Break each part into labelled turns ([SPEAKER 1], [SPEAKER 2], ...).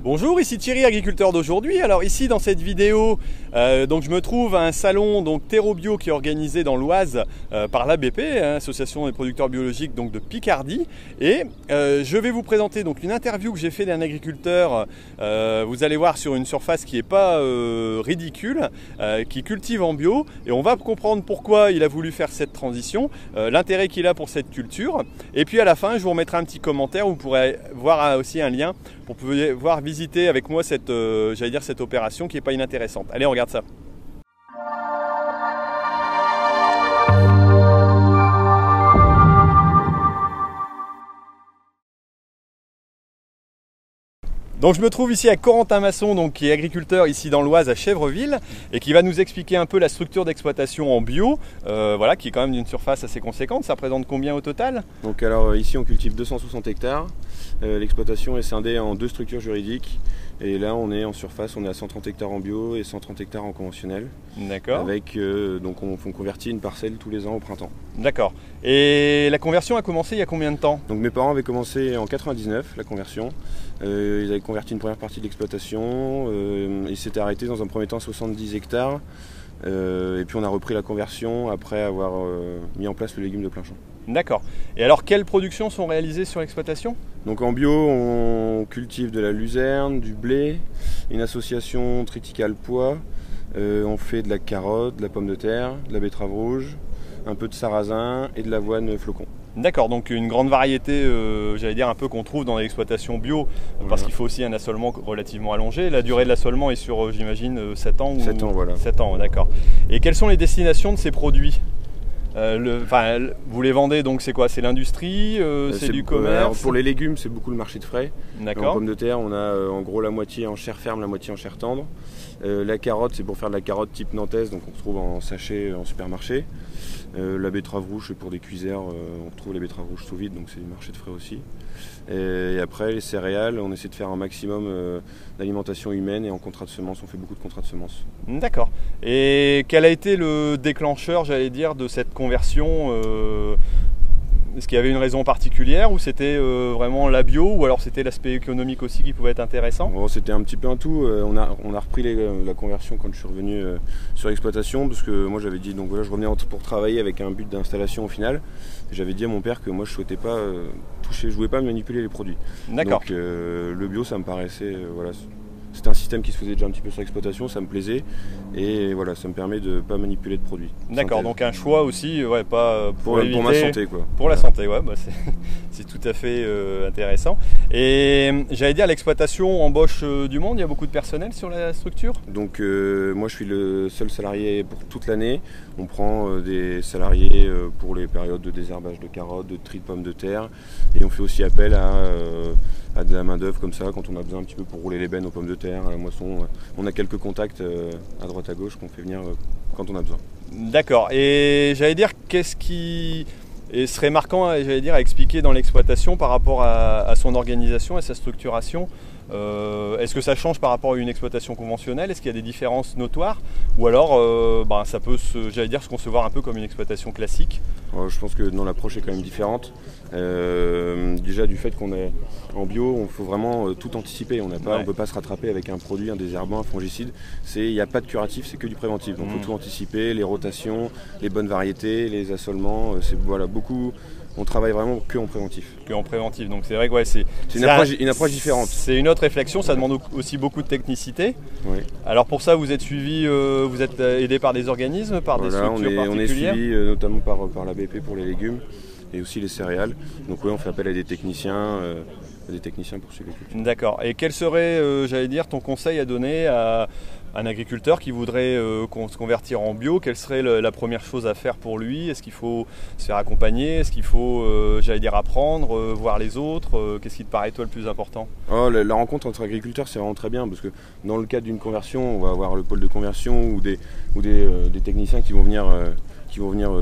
[SPEAKER 1] Bonjour, ici Thierry, agriculteur d'aujourd'hui. Alors ici dans cette vidéo, donc je me trouve à un salon donc TerroBio qui est organisé dans l'Oise par l'ABP, Association des producteurs biologiques donc de Picardie. Et je vais vous présenter donc une interview que j'ai fait d'un agriculteur. Vous allez voir sur une surface qui n'est pas ridicule, qui cultive en bio. Et on va comprendre pourquoi il a voulu faire cette transition, l'intérêt qu'il a pour cette culture. Et puis à la fin, je vous remettrai un petit commentaire où vous pourrez voir aussi un lien pour pouvoir visiter avec moi cette opération qui n'est pas inintéressante. Allez, on regarde ça. Donc je me trouve ici avec Corentin Masson, donc, qui est agriculteur ici dans l'Oise à Chèvreville et qui va nous expliquer un peu la structure d'exploitation en bio, voilà, qui est quand même d'une surface assez conséquente. Ça représente combien au total?
[SPEAKER 2] Donc alors ici on cultive 260 hectares, l'exploitation est scindée en deux structures juridiques et là on est en surface, on est à 130 hectares en bio et 130 hectares en conventionnel. D'accord. Avec donc on convertit une parcelle tous les ans au printemps. D'accord.
[SPEAKER 1] Et la conversion a commencé il y a combien de temps?
[SPEAKER 2] Donc mes parents avaient commencé en 99 la conversion. Ils avaient converti une première partie de l'exploitation, ils s'étaient arrêtés dans un premier temps à 70 hectares et puis on a repris la conversion après avoir mis en place le légume de plein champ.
[SPEAKER 1] D'accord. Et alors quelles productions sont réalisées sur l'exploitation?
[SPEAKER 2] Donc en bio on cultive de la luzerne, du blé, une association triticale pois, on fait de la carotte, de la pomme de terre, de la betterave rouge, un peu de sarrasin et de l'avoine flocon.
[SPEAKER 1] D'accord, donc une grande variété, j'allais dire un peu qu'on trouve dans l'exploitation bio, parce qu'il faut aussi un assolement relativement allongé. La durée de l'assolement est sur, j'imagine, 7 ans ou...
[SPEAKER 2] 7 ans, voilà.
[SPEAKER 1] 7 ans, d'accord. Et quelles sont les destinations de ces produits? Vous les vendez, donc c'est quoi? C'est l'industrie, c'est du commerce?
[SPEAKER 2] Pour les légumes, c'est beaucoup le marché de frais.
[SPEAKER 1] D'accord.
[SPEAKER 2] En pommes de terre, on a en gros la moitié en chair ferme, la moitié en chair tendre. La carotte, c'est pour faire de la carotte type nantaise, donc on se trouve en sachet en supermarché. La betterave rouge, c'est pour des cuisères, on retrouve les betteraves rouges sous vide, donc c'est du marché de frais aussi. Et après, les céréales, on essaie de faire un maximum d'alimentation humaine et en contrat de semences, on fait beaucoup de contrats de semences.
[SPEAKER 1] D'accord. Et quel a été le déclencheur, j'allais dire, de cette conversion? Est-ce qu'il y avait une raison particulière ou c'était vraiment la bio ou alors c'était l'aspect économique aussi qui pouvait être intéressant?
[SPEAKER 2] Bon, c'était un petit peu un tout. On a repris la conversion quand je suis revenu sur l'exploitation parce que moi j'avais dit, donc voilà, je revenais pour travailler avec un but d'installation au final. J'avais dit à mon père que moi je souhaitais pas toucher, je voulais pas manipuler les produits. D'accord. Donc le bio ça me paraissait, voilà. C'était un système qui se faisait déjà un petit peu sur l'exploitation, ça me plaisait et voilà, ça me permet de ne pas manipuler de produits.
[SPEAKER 1] D'accord, donc un choix aussi, ouais, pas pour
[SPEAKER 2] ma santé quoi.
[SPEAKER 1] Pour la santé, ouais, bah c'est tout à fait intéressant. Et j'allais dire, l'exploitation embauche du monde, il y a beaucoup de personnel sur la structure?
[SPEAKER 2] Donc moi je suis le seul salarié pour toute l'année. On prend des salariés pour les périodes de désherbage de carottes, de tri de pommes de terre et on fait aussi appel à de la main d'œuvre comme ça quand on a besoin un petit peu pour rouler les bennes aux pommes de terre, à la moisson. On a quelques contacts à droite à gauche qu'on fait venir quand on a besoin. D'accord.
[SPEAKER 1] Et j'allais dire, qu'est-ce qui serait marquant, j'allais dire, à expliquer dans l'exploitation par rapport à son organisation et sa structuration? Est-ce que ça change par rapport à une exploitation conventionnelle? Est-ce qu'il y a des différences notoires? Ou alors ça peut se concevoir un peu comme une exploitation classique?
[SPEAKER 2] Je pense que l'approche est quand même différente. Déjà du fait qu'on est en bio, il faut vraiment tout anticiper. On ne peut pas se rattraper avec un produit, un désherbant, un fongicide. Il n'y a pas de curatif, c'est que du préventif. Donc il faut tout anticiper, les rotations, les bonnes variétés, les assolements. Beaucoup. On travaille vraiment que en préventif.
[SPEAKER 1] Que en préventif, donc c'est vrai que ouais, c'est
[SPEAKER 2] une approche différente.
[SPEAKER 1] C'est une autre réflexion, ça demande aussi beaucoup de technicité.
[SPEAKER 2] Oui.
[SPEAKER 1] Alors pour ça, vous êtes suivi, vous êtes aidé par des organismes, par des structures particulières?
[SPEAKER 2] On est suivi notamment par l'ABP pour les légumes et aussi les céréales. Donc oui, on fait appel à des techniciens pour suivre les cultures. D'accord.
[SPEAKER 1] Et quel serait, j'allais dire, ton conseil à donner à un agriculteur qui voudrait se convertir en bio? Quelle serait la première chose à faire pour lui? Est-ce qu'il faut se faire accompagner? Est-ce qu'il faut, apprendre, voir les autres? Qu'est-ce qui te paraît toi le plus important?
[SPEAKER 2] La rencontre entre agriculteurs, c'est vraiment très bien parce que dans le cadre d'une conversion, on va avoir le pôle de conversion ou des techniciens qui vont venir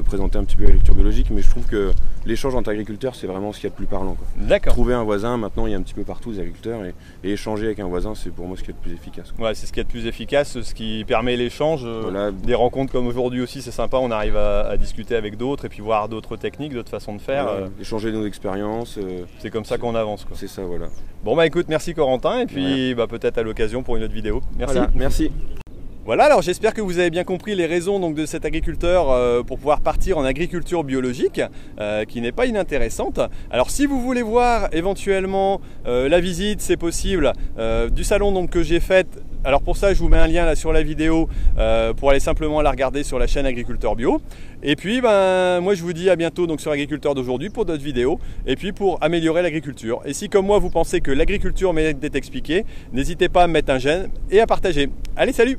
[SPEAKER 2] présenter un petit peu l'agriculture biologique, mais je trouve que l'échange entre agriculteurs, c'est vraiment ce qu'il y a de plus parlant, quoi.
[SPEAKER 1] D'accord.
[SPEAKER 2] Trouver un voisin, maintenant il y a un petit peu partout des agriculteurs, et échanger avec un voisin, c'est pour moi ce qu'il y a de plus efficace, quoi.
[SPEAKER 1] Ouais, c'est ce qu'il y a de plus efficace. place, ce qui permet l'échange.
[SPEAKER 2] Voilà.
[SPEAKER 1] Des rencontres comme aujourd'hui aussi, c'est sympa, on arrive à discuter avec d'autres et puis voir d'autres techniques, d'autres façons de faire.
[SPEAKER 2] Voilà, échanger nos expériences.
[SPEAKER 1] C'est comme ça qu'on avance, quoi.
[SPEAKER 2] C'est ça, voilà.
[SPEAKER 1] Bon bah écoute, merci Corentin, et puis peut-être à l'occasion pour une autre vidéo. Merci.
[SPEAKER 2] Voilà, merci.
[SPEAKER 1] Voilà, alors j'espère que vous avez bien compris les raisons donc, de cet agriculteur pour pouvoir partir en agriculture biologique, qui n'est pas inintéressante. Alors si vous voulez voir éventuellement la visite, c'est possible, du salon donc, que j'ai fait. Alors pour ça, je vous mets un lien là sur la vidéo pour aller simplement la regarder sur la chaîne Agriculteur Bio. Et puis, moi je vous dis à bientôt donc, sur Agriculteur d'aujourd'hui pour d'autres vidéos et puis pour améliorer l'agriculture. Et si comme moi vous pensez que l'agriculture mérite d'être expliquée, n'hésitez pas à mettre un j'aime et à partager. Allez, salut!